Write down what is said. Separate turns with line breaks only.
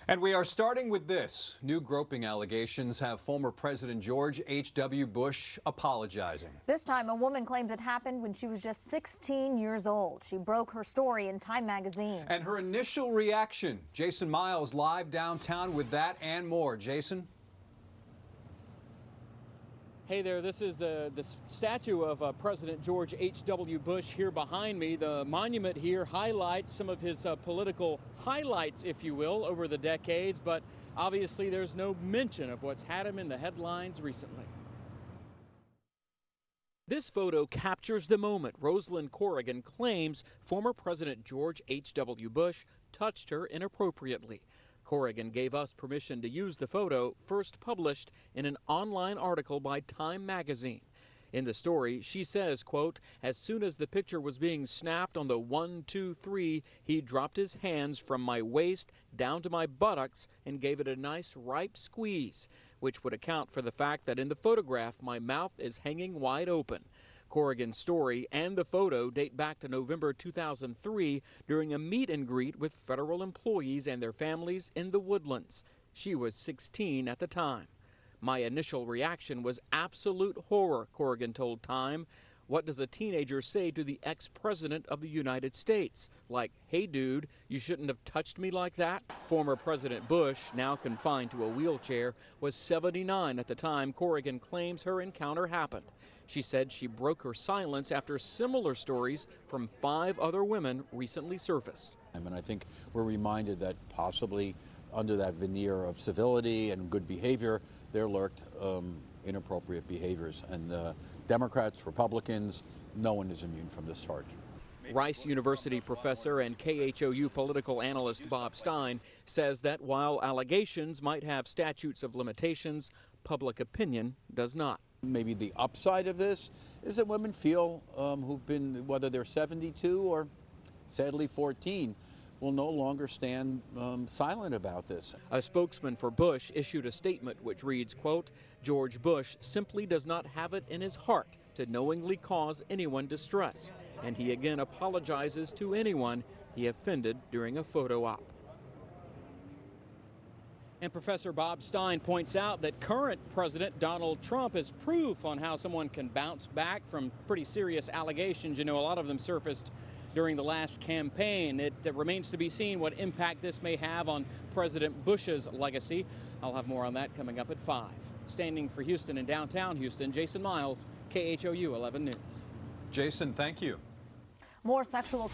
And we are starting with this. New groping allegations have former President George H.W. Bush apologizing.
This time, a woman claims it happened when she was just 16 years old. She broke her story in Time magazine.
And her initial reaction. Jason Miles live downtown with that and more. Jason?
Hey there, this is the statue of President George H.W. Bush here behind me. The monument here highlights some of his political highlights, if you will, over the decades, but obviously there's no mention of what's had him in the headlines recently. This photo captures the moment Rosalind Corrigan claims former President George H.W. Bush touched her inappropriately. Corrigan gave us permission to use the photo, first published in an online article by Time magazine. In the story, she says, quote, "As soon as the picture was being snapped on the 1, 2, 3, he dropped his hands from my waist down to my buttocks and gave it a nice ripe squeeze," which would account for the fact that in the photograph my mouth is hanging wide open. Corrigan's story and the photo date back to November 2003 during a meet and greet with federal employees and their families in the Woodlands. She was 16 at the time. "My initial reaction was absolute horror," Corrigan told Time. "What does a teenager say to the ex-president of the United States? Like, hey dude, you shouldn't have touched me like that?" Former President Bush, now confined to a wheelchair, was 79 at the time Corrigan claims her encounter happened. She said she broke her silence after similar stories from 5 other women recently surfaced.
And I think we're reminded that possibly under that veneer of civility and good behavior, there lurked inappropriate behaviors. And Democrats, Republicans, no one is immune from this charge.
Rice University professor and KHOU political analyst Bob Stein says that while allegations might have statutes of limitations, public opinion does not.
Maybe the upside of this is that women feel who've been, whether they're 72 or sadly 14, will no longer stand silent about this.
A spokesman for Bush issued a statement which reads, quote, "George Bush simply does not have it in his heart to knowingly cause anyone distress, and he again apologizes to anyone he offended during a photo op." And Professor Bob Stein points out that current President Donald Trump is proof on how someone can bounce back from pretty serious allegations. You know, a lot of them surfaced during the last campaign. It remains to be seen what impact this may have on President Bush's legacy. I'll have more on that coming up at 5. Standing for Houston and downtown Houston, Jason Miles, KHOU 11 News.
Jason, thank you.
More sexual